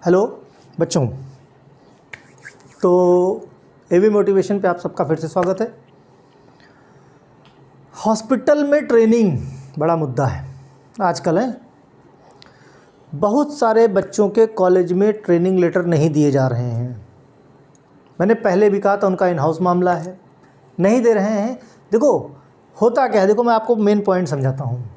Hello बच्चों, तो एवी motivation पे आप सबका फिर से स्वागत है। हॉस्पिटल में ट्रेनिंग बड़ा मुद्दा है आजकल है। बहुत सारे बच्चों के कॉलेज में ट्रेनिंग लेटर नहीं दिए जा रहे हैं। मैंने पहले भी कहा था उनका इन हाउस मामला है, नहीं दे रहे हैं। देखो होता क्या है, देखो मैं आपको मेन पॉइंट समझाता हूँ।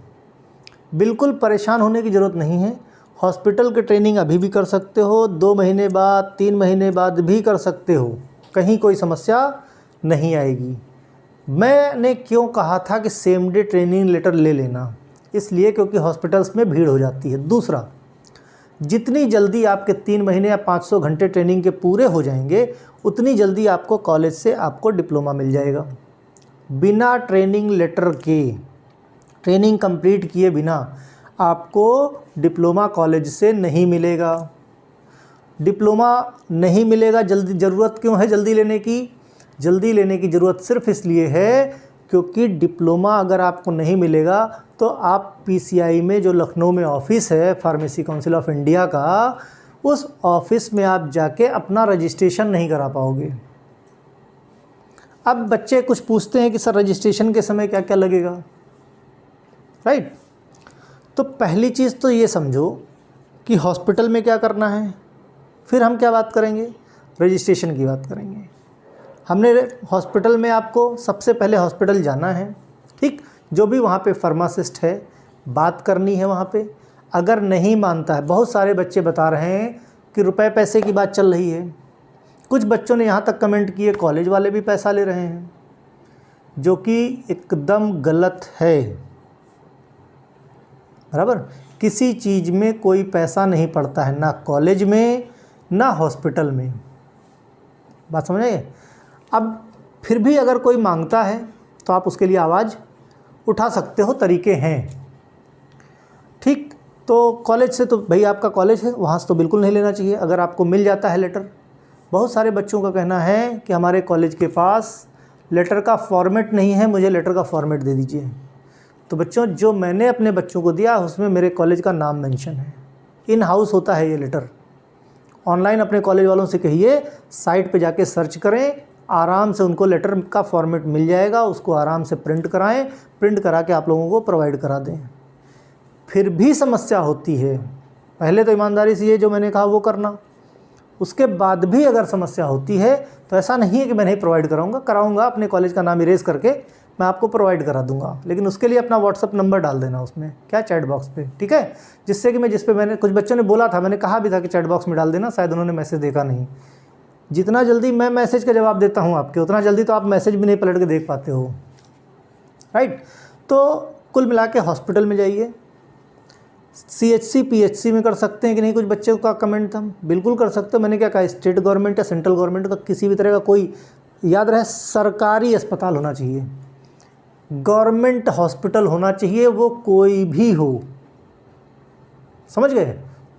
बिल्कुल परेशान होने की ज़रूरत नहीं है। हॉस्पिटल की ट्रेनिंग अभी भी कर सकते हो, 2 महीने बाद 3 महीने बाद भी कर सकते हो, कहीं कोई समस्या नहीं आएगी। मैंने क्यों कहा था कि सेम डे ट्रेनिंग लेटर ले लेना, इसलिए क्योंकि हॉस्पिटल्स में भीड़ हो जाती है। दूसरा, जितनी जल्दी आपके 3 महीने या 500 घंटे ट्रेनिंग के पूरे हो जाएंगे, उतनी जल्दी आपको कॉलेज से आपको डिप्लोमा मिल जाएगा। बिना ट्रेनिंग लेटर के, ट्रेनिंग कंप्लीट किए बिना आपको डिप्लोमा कॉलेज से नहीं मिलेगा। डिप्लोमा नहीं मिलेगा। जल्दी ज़रूरत क्यों है जल्दी लेने की? जल्दी लेने की ज़रूरत सिर्फ इसलिए है क्योंकि डिप्लोमा अगर आपको नहीं मिलेगा तो आप पीसीआई में, जो लखनऊ में ऑफिस है फार्मेसी काउंसिल ऑफ इंडिया का, उस ऑफिस में आप जाके अपना रजिस्ट्रेशन नहीं करा पाओगे। अब बच्चे कुछ पूछते हैं कि सर रजिस्ट्रेशन के समय क्या क्या लगेगा, राइट? तो पहली चीज़ तो ये समझो कि हॉस्पिटल में क्या करना है, फिर हम क्या बात करेंगे, रजिस्ट्रेशन की बात करेंगे। हमने हॉस्पिटल में आपको सबसे पहले हॉस्पिटल जाना है, ठीक? जो भी वहाँ पे फार्मासिस्ट है, बात करनी है वहाँ पे। अगर नहीं मानता है, बहुत सारे बच्चे बता रहे हैं कि रुपए पैसे की बात चल रही है। कुछ बच्चों ने यहाँ तक कमेंट किए कॉलेज वाले भी पैसा ले रहे हैं, जो कि एकदम गलत है। बराबर, किसी चीज़ में कोई पैसा नहीं पड़ता है, ना कॉलेज में ना हॉस्पिटल में। बात समझ आए? अब फिर भी अगर कोई मांगता है तो आप उसके लिए आवाज़ उठा सकते हो, तरीके हैं, ठीक? तो कॉलेज से तो भाई आपका कॉलेज है, वहाँ से तो बिल्कुल नहीं लेना चाहिए अगर आपको मिल जाता है लेटर। बहुत सारे बच्चों का कहना है कि हमारे कॉलेज के पास लेटर का फॉर्मेट नहीं है, मुझे लेटर का फॉर्मेट दे दीजिए। तो बच्चों, जो मैंने अपने बच्चों को दिया उसमें मेरे कॉलेज का नाम मेंशन है। इन हाउस होता है ये लेटर। ऑनलाइन अपने कॉलेज वालों से कहिए साइट पे जाके सर्च करें, आराम से उनको लेटर का फॉर्मेट मिल जाएगा। उसको आराम से प्रिंट कराएं, प्रिंट करा के आप लोगों को प्रोवाइड करा दें। फिर भी समस्या होती है, पहले तो ईमानदारी से ये जो मैंने कहा वो करना। उसके बाद भी अगर समस्या होती है तो ऐसा नहीं है कि मैं नहीं प्रोवाइड कराऊंगा, अपने कॉलेज का नाम इरेज करके मैं आपको प्रोवाइड करा दूंगा। लेकिन उसके लिए अपना व्हाट्सअप नंबर डाल देना उसमें, क्या, चैट बॉक्स पे, ठीक है? जिससे कि मैं, जिस पे मैंने, कुछ बच्चों ने बोला था, मैंने कहा भी था कि चैट बॉक्स में डाल देना, शायद उन्होंने मैसेज देखा नहीं। जितना जल्दी मैं मैसेज का जवाब देता हूँ आपके, उतना जल्दी तो आप मैसेज भी नहीं पलट के देख पाते हो, राइट? तो कुल मिला के हॉस्पिटल में जाइए। CHC PHC में कर सकते हैं कि नहीं, कुछ बच्चों का कमेंट था, बिल्कुल कर सकते हो। मैंने क्या कहा, स्टेट गवर्नमेंट या सेंट्रल गवर्नमेंट का किसी भी तरह का कोई, याद रहे, सरकारी अस्पताल होना चाहिए, गवर्नमेंट हॉस्पिटल होना चाहिए, वो कोई भी हो, समझ गए?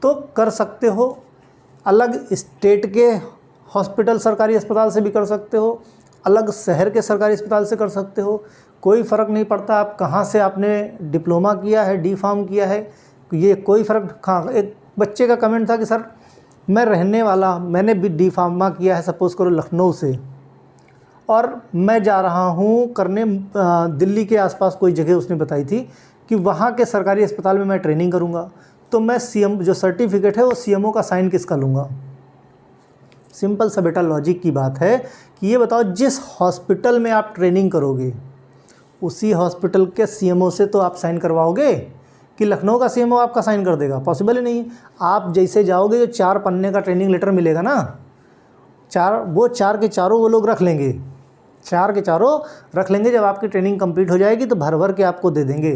तो कर सकते हो। अलग स्टेट के हॉस्पिटल सरकारी अस्पताल से भी कर सकते हो, अलग शहर के सरकारी अस्पताल से कर सकते हो, कोई फ़र्क नहीं पड़ता आप कहाँ से आपने डिप्लोमा किया है, डी फार्म किया है, ये कोई फ़र्क। हाँ, एक बच्चे का कमेंट था कि सर मैं रहने वाला, मैंने भी डी फार्मा किया है सपोज़ करो लखनऊ से, और मैं जा रहा हूँ करने दिल्ली के आसपास कोई जगह उसने बताई थी कि वहाँ के सरकारी अस्पताल में मैं ट्रेनिंग करूँगा, तो मैं CM जो सर्टिफिकेट है वो CMO का साइन किसका लूँगा? सिंपल सा बेटा लॉजिक की बात है कि ये बताओ, जिस हॉस्पिटल में आप ट्रेनिंग करोगे उसी हॉस्पिटल के CMO से तो आप साइन करवाओगे कि लखनऊ का CMO आपका साइन कर देगा? पॉसिबल ही नहीं। आप जैसे जाओगे, जो 4 पन्ने का ट्रेनिंग लेटर मिलेगा ना, 4 के चारों वो लोग रख लेंगे, 4 के चारों रख लेंगे। जब आपकी ट्रेनिंग कंप्लीट हो जाएगी तो भर भर के आपको दे देंगे।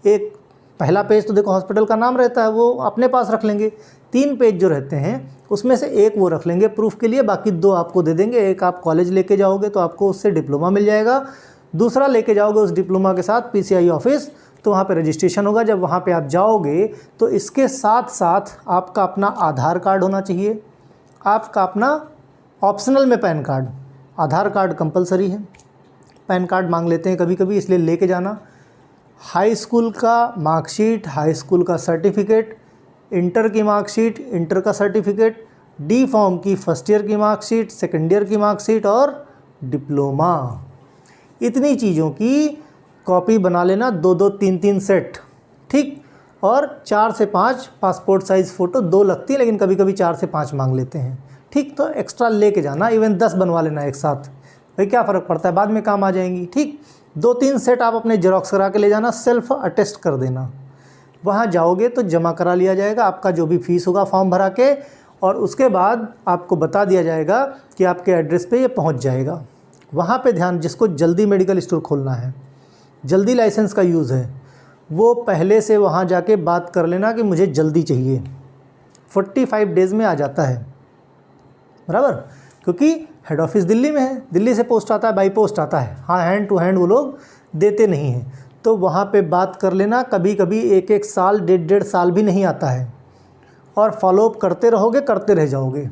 एक पहला पेज तो देखो हॉस्पिटल का नाम रहता है, वो अपने पास रख लेंगे। 3 पेज जो रहते हैं उसमें से एक वो रख लेंगे प्रूफ के लिए, बाकी 2 आपको दे देंगे। एक आप कॉलेज लेके जाओगे तो आपको उससे डिप्लोमा मिल जाएगा, दूसरा लेके जाओगे उस डिप्लोमा के साथ पीसीआई ऑफिस, तो वहाँ पे रजिस्ट्रेशन होगा। जब वहाँ पे आप जाओगे तो इसके साथ साथ आपका अपना आधार कार्ड होना चाहिए, आपका अपना ऑप्शनल में पैन कार्ड, आधार कार्ड कंपलसरी है, पैन कार्ड मांग लेते हैं कभी कभी, इसलिए लेके जाना। हाई स्कूल का मार्कशीट, हाई स्कूल का सर्टिफिकेट, इंटर की मार्कशीट, इंटर का सर्टिफिकेट, डी फॉर्म की फर्स्ट ईयर की मार्कशीट, सेकेंड ईयर की मार्कशीट और डिप्लोमा। इतनी चीज़ों की कॉपी बना लेना, 2-2, 3-3 सेट, ठीक। और 4 से 5 पासपोर्ट साइज़ फ़ोटो, 2 लगती है लेकिन कभी कभी 4 से 5 मांग लेते हैं, ठीक। तो एक्स्ट्रा लेके जाना, इवन 10 बनवा लेना एक साथ, भाई क्या फ़र्क पड़ता है, बाद में काम आ जाएंगी, ठीक। 2-3 सेट आप अपने जेरॉक्स करा के ले जाना, सेल्फ अटेस्ट कर देना। वहाँ जाओगे तो जमा करा लिया जाएगा आपका जो भी फ़ीस होगा फॉर्म भरा के, और उसके बाद आपको बता दिया जाएगा कि आपके एड्रेस पे ये पहुँच जाएगा। वहाँ पे ध्यान, जिसको जल्दी मेडिकल स्टोर खोलना है, जल्दी लाइसेंस का यूज़ है, वो पहले से वहाँ जाके बात कर लेना कि मुझे जल्दी चाहिए। 45 डेज़ में आ जाता है, बराबर, क्योंकि हेड ऑफिस दिल्ली में है, दिल्ली से पोस्ट आता है, बाई पोस्ट आता है, हाँ, हैंड टू हैंड वो लोग देते नहीं हैं। तो वहाँ पे बात कर लेना। कभी कभी 1-1 साल, 1.5 साल भी नहीं आता है, और फॉलोअप करते रहोगे, करते रह जाओगे।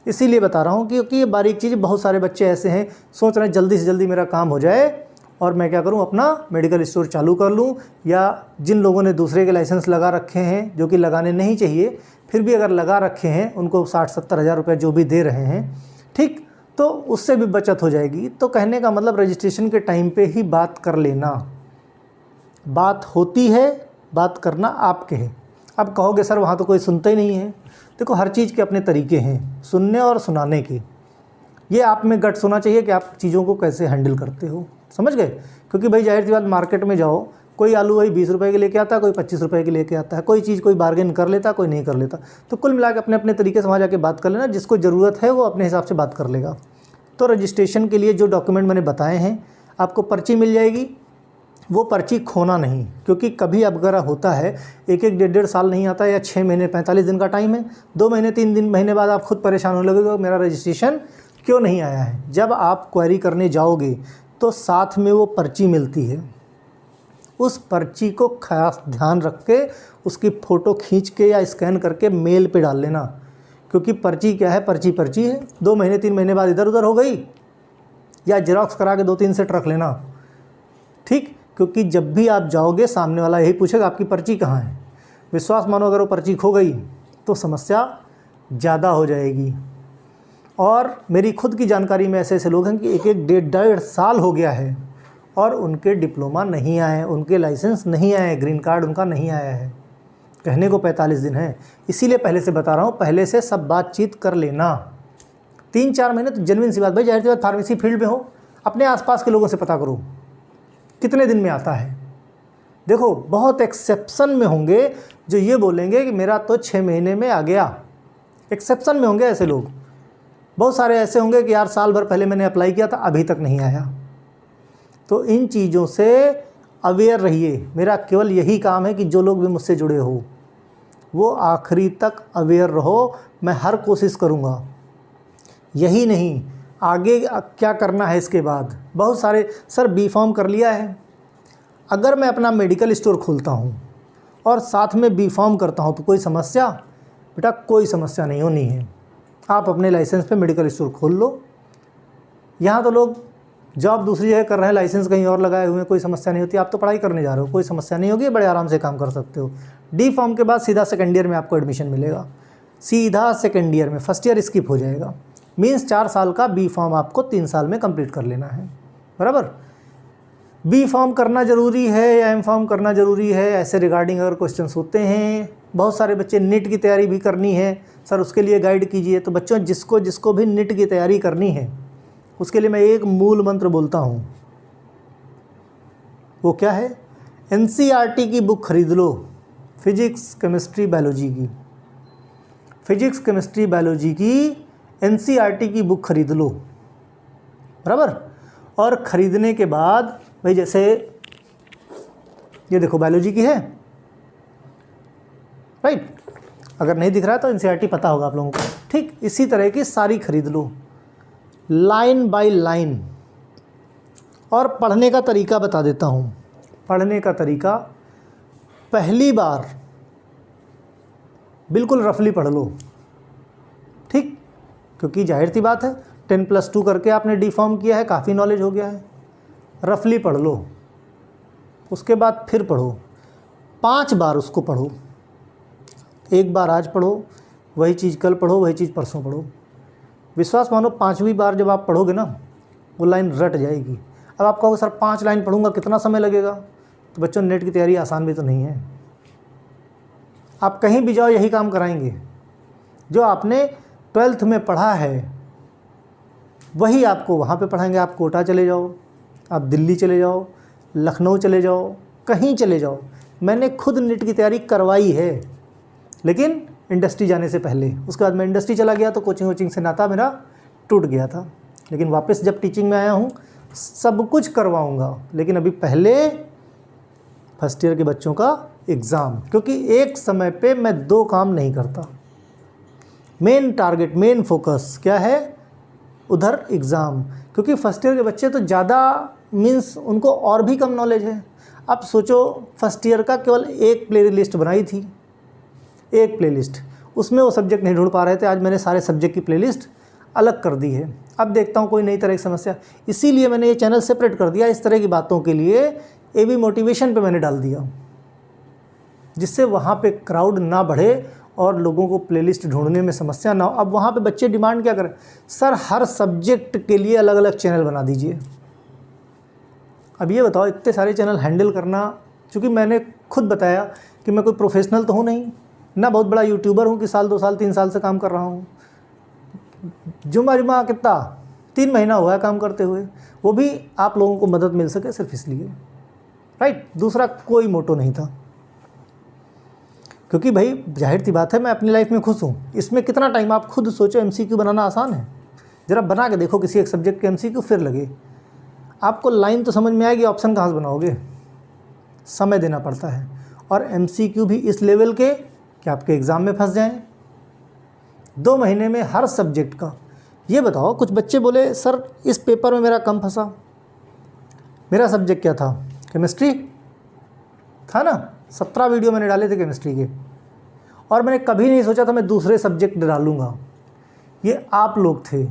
इसीलिए बता रहा हूँ क्योंकि ये बारीक चीज़, बहुत सारे बच्चे ऐसे हैं सोच रहे हैं जल्दी से जल्दी मेरा काम हो जाए और मैं क्या करूं, अपना मेडिकल स्टोर चालू कर लूं। या जिन लोगों ने दूसरे के लाइसेंस लगा रखे हैं, जो कि लगाने नहीं चाहिए, फिर भी अगर लगा रखे हैं, उनको 60-70 हज़ार रुपये जो भी दे रहे हैं, ठीक, तो उससे भी बचत हो जाएगी। तो कहने का मतलब रजिस्ट्रेशन के टाइम पे ही बात कर लेना। बात होती है, बात करना आपके है। अब कहोगे सर वहाँ तो कोई सुनता ही नहीं है। देखो, हर चीज़ के अपने तरीके हैं सुनने और सुनाने के। ये आप में गट्स होना चाहिए कि आप चीज़ों को कैसे हैंडल करते हो, समझ गए। क्योंकि भाई जाहिर सी बात, मार्केट में जाओ, कोई आलू वही 20 रुपये के लेके आता है, कोई 25 रुपये के लेके आता है, कोई चीज़ कोई बार्गेन कर लेता, कोई नहीं कर लेता। तो कुल मिला के अपने अपने तरीके से वहाँ जाके बात कर लेना। जिसको ज़रूरत है वो अपने हिसाब से बात कर लेगा। तो रजिस्ट्रेशन के लिए जो डॉक्यूमेंट मैंने बताए हैं, आपको पर्ची मिल जाएगी। वो पर्ची खोना नहीं, क्योंकि कभी अगर होता है 1-1, 1.5 साल नहीं आता, या 6 महीने 45 दिन का टाइम है, 2 महीने 3 महीने बाद आप खुद परेशान होने लगेगा मेरा रजिस्ट्रेशन क्यों नहीं आया है। जब आप क्वेरी करने जाओगे तो साथ में वो पर्ची मिलती है। उस पर्ची को खास ध्यान रख के उसकी फ़ोटो खींच के या स्कैन करके मेल पे डाल लेना। क्योंकि पर्ची क्या है, पर्ची है, 2 महीने 3 महीने बाद इधर उधर हो गई, या जेरॉक्स करा के 2-3 सेट रख लेना, ठीक। क्योंकि जब भी आप जाओगे सामने वाला यही पूछेगा आपकी पर्ची कहाँ है। विश्वास मानो, अगर वो पर्ची खो गई तो समस्या ज़्यादा हो जाएगी। और मेरी खुद की जानकारी में ऐसे ऐसे लोग हैं कि 1-1, 1.5 साल हो गया है और उनके डिप्लोमा नहीं आए, उनके लाइसेंस नहीं आए, ग्रीन कार्ड उनका नहीं आया है। कहने को 45 दिन है। इसीलिए पहले से बता रहा हूँ, पहले से सब बातचीत कर लेना। 3-4 महीने तो जेन्युइन सी बात, भाई जाहिर सी बात, फार्मेसी फील्ड में हो, अपने आसपास के लोगों से पता करो कितने दिन में आता है। देखो, बहुत एक्सेप्शन में होंगे जो ये बोलेंगे कि मेरा तो 6 महीने में आ गया। एक्सेप्शन में होंगे ऐसे लोग। बहुत सारे ऐसे होंगे कि यार साल भर पहले मैंने अप्लाई किया था, अभी तक नहीं आया। तो इन चीज़ों से अवेयर रहिए। मेरा केवल यही काम है कि जो लोग भी मुझसे जुड़े हो वो आखिरी तक अवेयर रहो। मैं हर कोशिश करूँगा। यही नहीं, आगे क्या करना है इसके बाद। बहुत सारे, सर बी फॉर्म कर लिया है, अगर मैं अपना मेडिकल स्टोर खोलता हूँ और साथ में बी फॉर्म करता हूँ तो कोई समस्या? बेटा कोई समस्या नहीं होनी है। आप अपने लाइसेंस पे मेडिकल स्टोर खोल लो। यहाँ तो लोग जॉब दूसरी जगह कर रहे हैं, लाइसेंस कहीं और लगाए हुए हैं, कोई समस्या नहीं होती। आप तो पढ़ाई करने जा रहे हो, कोई समस्या नहीं होगी, बड़े आराम से काम कर सकते हो। डी फॉर्म के बाद सीधा सेकेंड ईयर में आपको एडमिशन मिलेगा, सीधा सेकेंड ईयर में। फर्स्ट ईयर स्किप हो जाएगा। मीन्स 4 साल का बी फॉर्म आपको 3 साल में कंप्लीट कर लेना है, बराबर। बी फॉर्म करना ज़रूरी है या एम फॉर्म करना ज़रूरी है, ऐसे रिगार्डिंग अगर क्वेश्चंस होते हैं। बहुत सारे बच्चे नीट की तैयारी भी करनी है, सर उसके लिए गाइड कीजिए। तो बच्चों, जिसको जिसको भी नीट की तैयारी करनी है, उसके लिए मैं एक मूल मंत्र बोलता हूँ। वो क्या है? NCERT की बुक खरीद लो, फिजिक्स केमिस्ट्री बायोलॉजी की। फिजिक्स केमिस्ट्री बायोलॉजी की NCERT की बुक खरीद लो, बराबर। और ख़रीदने के बाद भाई, जैसे ये देखो बायोलॉजी की है, राइट। अगर नहीं दिख रहा है तो NCERT पता होगा आप लोगों को, ठीक। इसी तरह की सारी खरीद लो, लाइन बाय लाइन। और पढ़ने का तरीका बता देता हूँ। पढ़ने का तरीका, पहली बार बिल्कुल रफली पढ़ लो, ठीक। क्योंकि जाहिर सी बात है 10+2 करके आपने डी फॉर्म किया है, काफ़ी नॉलेज हो गया है। रफली पढ़ लो, उसके बाद फिर पढ़ो, 5 बार उसको पढ़ो, एक बार आज पढ़ो, वही चीज़ कल पढ़ो, वही चीज़ परसों पढ़ो। विश्वास मानो 5वीं बार जब आप पढ़ोगे ना, वो लाइन रट जाएगी। अब आप कहोगे सर 5 लाइन पढ़ूंगा कितना समय लगेगा? तो बच्चों, नेट की तैयारी आसान भी तो नहीं है। आप कहीं भी जाओ यही काम कराएंगे। जो आपने 12th में पढ़ा है वही आपको वहाँ पे पढ़ाएंगे। आप कोटा चले जाओ, आप दिल्ली चले जाओ, लखनऊ चले जाओ, कहीं चले जाओ। मैंने खुद नेट की तैयारी करवाई है, लेकिन इंडस्ट्री जाने से पहले। उसके बाद मैं इंडस्ट्री चला गया तो कोचिंग वोचिंग से नाता मेरा टूट गया था। लेकिन वापस जब टीचिंग में आया हूँ सब कुछ करवाऊँगा, लेकिन अभी पहले फर्स्ट ईयर के बच्चों का एग्ज़ाम, क्योंकि एक समय पे मैं 2 काम नहीं करता। मेन टारगेट, मेन फोकस क्या है? उधर एग्ज़ाम। क्योंकि फर्स्ट ईयर के बच्चे तो ज़्यादा मीन्स उनको और भी कम नॉलेज है। अब सोचो, फर्स्ट ईयर का केवल एक प्ले लिस्ट बनाई थी, एक प्ले लिस्ट, उसमें वो सब्जेक्ट नहीं ढूंढ पा रहे थे। आज मैंने सारे सब्जेक्ट की प्ले लिस्ट अलग कर दी है। अब देखता हूँ कोई नई तरह की समस्या, इसीलिए मैंने ये चैनल सेपरेट कर दिया। इस तरह की बातों के लिए एबी मोटिवेशन पे मैंने डाल दिया, जिससे वहाँ पे क्राउड ना बढ़े और लोगों को प्लेलिस्ट ढूंढने में समस्या ना हो। अब वहाँ पे बच्चे डिमांड क्या करें? सर हर सब्जेक्ट के लिए अलग अलग चैनल बना दीजिए। अब ये बताओ, इतने सारे चैनल हैंडल करना, चूँकि मैंने खुद बताया कि मैं कोई प्रोफेशनल तो हूँ नहीं, ना बहुत बड़ा यूट्यूबर हूँ कि साल 2 साल 3 साल से काम कर रहा हूँ। जुमा कितना 3 महीना हुआ है काम करते हुए, वो भी आप लोगों को मदद मिल सके सिर्फ इसलिए, राइट। दूसरा कोई मोटो नहीं था, क्योंकि भाई जाहिर सी बात है मैं अपनी लाइफ में खुश हूँ। इसमें कितना टाइम, आप खुद सोचो, MCQ बनाना आसान है? ज़रा बना के देखो किसी एक सब्जेक्ट के MCQ, फिर लगे आपको लाइन तो समझ में आएगी, ऑप्शन कहाँ से बनाओगे? समय देना पड़ता है। और MCQ भी इस लेवल के कि आपके एग्ज़ाम में फंस जाएं। 2 महीने में हर सब्जेक्ट का। ये बताओ, कुछ बच्चे बोले सर इस पेपर में मेरा कम फंसा। मेरा सब्जेक्ट क्या था? केमिस्ट्री था ना। 17 वीडियो मैंने डाले थे केमिस्ट्री के, और मैंने कभी नहीं सोचा था मैं दूसरे सब्जेक्ट डालूँगा। ये आप लोग थे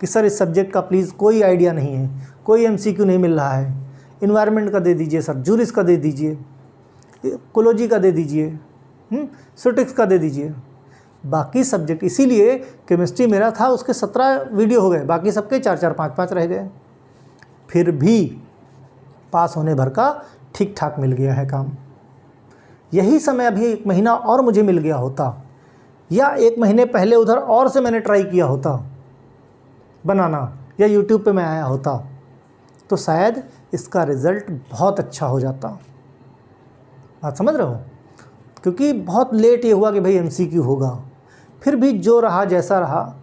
कि सर इस सब्जेक्ट का प्लीज़ कोई आइडिया नहीं है, कोई MCQ नहीं मिल रहा है, इन्वायरमेंट का दे दीजिए सर, जूरिस का दे दीजिए, कोलॉजी का दे दीजिए, स्टैटिस्टिक्स का दे दीजिए। बाकी सब्जेक्ट, इसीलिए केमिस्ट्री मेरा था, उसके 17 वीडियो हो गए, बाकी सबके 4-4 5-5 रह गए। फिर भी पास होने भर का ठीक ठाक मिल गया है काम। यही समय अभी 1 महीना और मुझे मिल गया होता, या 1 महीने पहले उधर और से मैंने ट्राई किया होता बनाना, या यूट्यूब पे मैं आया होता, तो शायद इसका रिज़ल्ट बहुत अच्छा हो जाता। बात समझ रहे हो? क्योंकि बहुत लेट ये हुआ कि भाई MCQ होगा। फिर भी जो रहा जैसा रहा,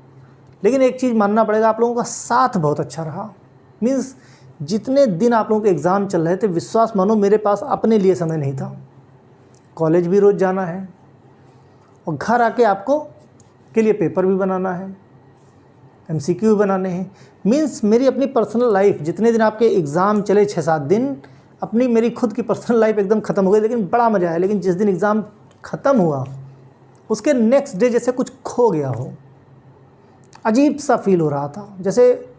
लेकिन एक चीज़ मानना पड़ेगा, आप लोगों का साथ बहुत अच्छा रहा। मीन्स जितने दिन आप लोगों के एग्ज़ाम चल रहे थे, विश्वास मानो मेरे पास अपने लिए समय नहीं था। कॉलेज भी रोज़ जाना है, और घर आके आपको के लिए पेपर भी बनाना है, MCQ भी बनाने हैं। मीन्स मेरी अपनी पर्सनल लाइफ, जितने दिन आपके एग्ज़ाम चले 6-7 दिन, अपनी मेरी खुद की पर्सनल लाइफ एकदम ख़त्म हो गई। लेकिन बड़ा मज़ा आया। लेकिन जिस दिन एग्ज़ाम ख़त्म हुआ उसके नेक्स्ट डे जैसे कुछ खो गया हो, अजीब सा फील हो रहा था, जैसे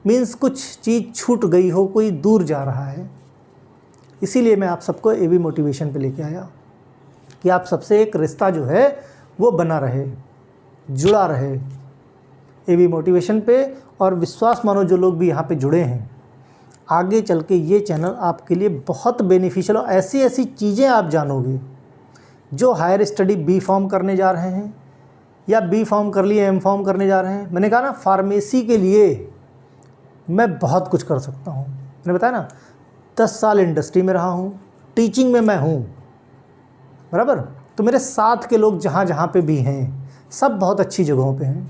मीन्स कुछ चीज़ छूट गई हो, कोई दूर जा रहा है। इसीलिए मैं आप सबको एबी मोटिवेशन पे लेके आया कि आप सबसे एक रिश्ता जो है वो बना रहे, जुड़ा रहे एबी मोटिवेशन पे। और विश्वास मानो जो लोग भी यहाँ पे जुड़े हैं, आगे चल के ये चैनल आपके लिए बहुत बेनिफिशियल हो। ऐसी ऐसी चीज़ें आप जानोगे जो हायर स्टडी B.Pharm करने जा रहे हैं, या B.Pharm कर लिए M.Pharm करने जा रहे हैं। मैंने कहा ना, फार्मेसी के लिए मैं बहुत कुछ कर सकता हूँ। मैंने बताया ना, 10 साल इंडस्ट्री में रहा हूँ, टीचिंग में मैं हूँ, बराबर। तो मेरे साथ के लोग जहाँ जहाँ पे भी हैं, सब बहुत अच्छी जगहों पे हैं।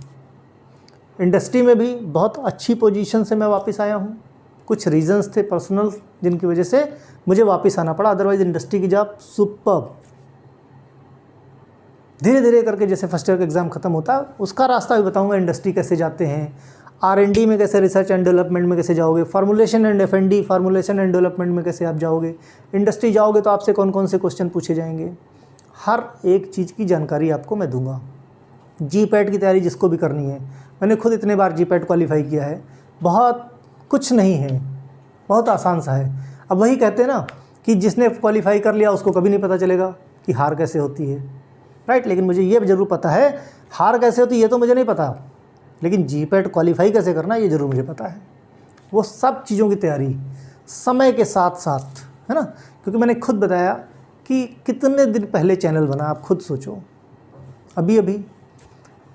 इंडस्ट्री में भी बहुत अच्छी पोजीशन से मैं वापस आया हूँ। कुछ रीजंस थे पर्सनल, जिनकी वजह से मुझे वापस आना पड़ा, अदरवाइज़ इंडस्ट्री की जॉब सुपर्ब। धीरे धीरे करके जैसे फर्स्ट ईयर का एग्ज़ाम ख़त्म होता है, उसका रास्ता भी बताऊंगा, इंडस्ट्री कैसे जाते हैं, R&D में कैसे, रिसर्च एंड डेवलपमेंट में कैसे जाओगे, formulation and F&D, formulation and development में कैसे आप जाओगे, इंडस्ट्री जाओगे तो आपसे कौन कौन से क्वेश्चन पूछे जाएंगे, हर एक चीज़ की जानकारी आपको मैं दूंगा। GPAT की तैयारी जिसको भी करनी है, मैंने खुद इतने बार GPAT क्वालिफाई किया है, बहुत कुछ नहीं है, बहुत आसान सा है। अब वही कहते हैं ना कि जिसने क्वालिफाई कर लिया उसको कभी नहीं पता चलेगा कि हार कैसे होती है। राइट। लेकिन मुझे ये ज़रूर पता है हार कैसे होती है ये तो मुझे नहीं पता, लेकिन जीपैट क्वालिफाई कैसे करना ये ज़रूर मुझे पता है। वो सब चीज़ों की तैयारी समय के साथ साथ, है ना, क्योंकि मैंने खुद बताया कि कितने दिन पहले चैनल बना, आप खुद सोचो, अभी अभी।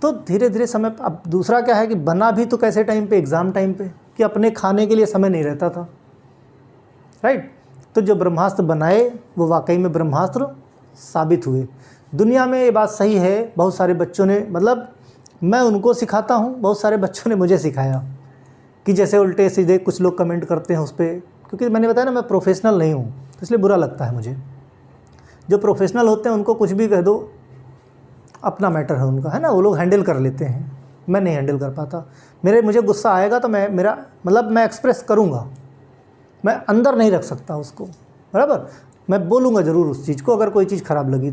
तो धीरे धीरे समय, अब दूसरा क्या है कि बना भी तो कैसे टाइम पे, एग्ज़ाम टाइम पे, कि अपने खाने के लिए समय नहीं रहता था, राइट। तो जो ब्रह्मास्त्र बनाए वो वाकई में ब्रह्मास्त्र साबित हुए। दुनिया में ये बात सही है, बहुत सारे बच्चों ने, मतलब मैं उनको सिखाता हूँ, बहुत सारे बच्चों ने मुझे सिखाया, कि जैसे उल्टे सीधे कुछ लोग कमेंट करते हैं उस पर, क्योंकि मैंने बताया ना मैं प्रोफेशनल नहीं हूँ, तो इसलिए बुरा लगता है मुझे। जो प्रोफेशनल होते हैं उनको कुछ भी कह दो, अपना मैटर है उनका, है ना, वो लोग हैंडल कर लेते हैं, मैं नहीं हैंडल कर पाता। मुझे गुस्सा आएगा तो मैं एक्सप्रेस करूँगा, मैं अंदर नहीं रख सकता उसको, बराबर, मैं बोलूँगा ज़रूर उस चीज़ को अगर कोई चीज़ ख़राब लगी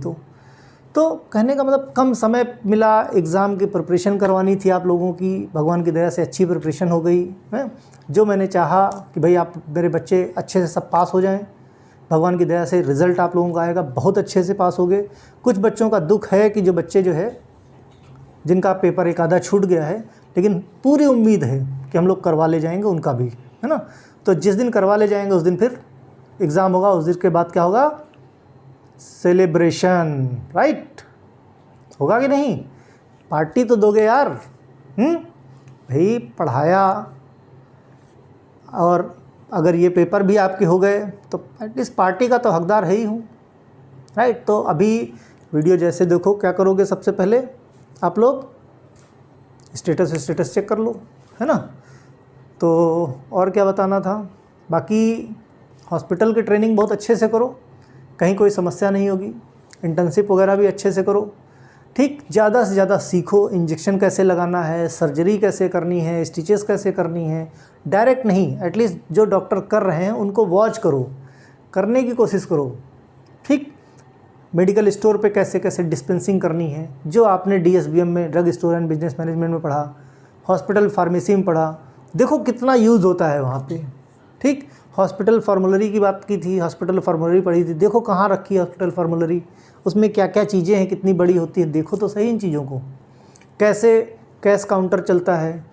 तो कहने का मतलब कम समय मिला, एग्ज़ाम की प्रिपरेशन करवानी थी आप लोगों की, भगवान की दया से अच्छी प्रिपरेशन हो गई है। जो मैंने चाहा कि भाई आप मेरे बच्चे अच्छे से सब पास हो जाएं, भगवान की दया से रिज़ल्ट आप लोगों का आएगा, बहुत अच्छे से पास हो गए। कुछ बच्चों का दुख है कि जो बच्चे जो है जिनका पेपर एक आधा छूट गया है, लेकिन पूरी उम्मीद है कि हम लोग करवा ले जाएंगे उनका भी, है ना। तो जिस दिन करवा ले जाएंगे उस दिन फिर एग्ज़ाम होगा, उस दिन के बाद क्या होगा, सेलिब्रेशन, राइट, होगा कि नहीं, पार्टी तो दोगे यार, भाई पढ़ाया, और अगर ये पेपर भी आपके हो गए तो एटलीस्ट पार्टी का तो हकदार है ही हूँ, राइट। तो अभी वीडियो जैसे देखो, क्या करोगे, सबसे पहले आप लोग स्टेटस चेक कर लो, है ना। तो और क्या बताना था, बाकी हॉस्पिटल की ट्रेनिंग बहुत अच्छे से करो, कहीं कोई समस्या नहीं होगी। इंटर्नशिप वगैरह भी अच्छे से करो, ठीक, ज़्यादा से ज़्यादा सीखो, इंजेक्शन कैसे लगाना है, सर्जरी कैसे करनी है, स्टिचेस कैसे करनी है, डायरेक्ट नहीं, एटलीस्ट जो डॉक्टर कर रहे हैं उनको वॉच करो, करने की कोशिश करो, ठीक। मेडिकल स्टोर पे कैसे कैसे डिस्पेंसिंग करनी है, जो आपने DSBM में, drug store and business management में पढ़ा, हॉस्पिटल फार्मेसी में पढ़ा, देखो कितना यूज़ होता है वहाँ पे, ठीक। हॉस्पिटल फार्मूलरी की बात की थी, हॉस्पिटल फार्मूलरी पढ़ी थी, देखो कहाँ रखी है हॉस्पिटल फार्मूलरी, उसमें क्या क्या चीज़ें हैं, कितनी बड़ी होती है, देखो तो सही इन चीज़ों को। कैसे कैश काउंटर चलता है,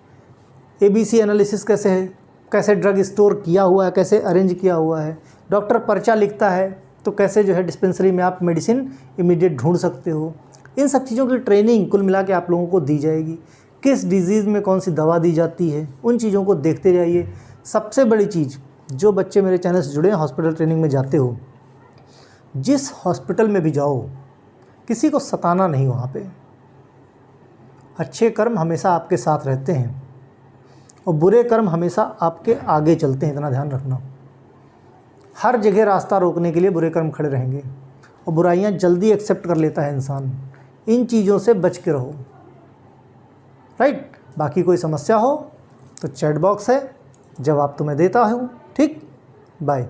ABC एनालिसिस कैसे है, कैसे ड्रग स्टोर किया हुआ है, कैसे अरेंज किया हुआ है, डॉक्टर पर्चा लिखता है तो कैसे जो है डिस्पेंसरी में आप मेडिसिन इमीडिएट ढूंढ सकते हो। इन सब चीज़ों की ट्रेनिंग कुल मिला के आप लोगों को दी जाएगी, किस डिजीज़ में कौन सी दवा दी जाती है, उन चीज़ों को देखते जाइए। सबसे बड़ी चीज़, जो बच्चे मेरे चैनल से जुड़े हैं, हॉस्पिटल ट्रेनिंग में जाते हो, जिस हॉस्पिटल में भी जाओ किसी को सताना नहीं, वहाँ पे अच्छे कर्म हमेशा आपके साथ रहते हैं और बुरे कर्म हमेशा आपके आगे चलते हैं, इतना ध्यान रखना। हर जगह रास्ता रोकने के लिए बुरे कर्म खड़े रहेंगे और बुराइयाँ जल्दी एक्सेप्ट कर लेता है इंसान। इन चीज़ों से बच के रहो, राइट। बाकी कोई समस्या हो तो चैट बॉक्स है, जवाब तो मैं देता हूँ, ठीक। बाय।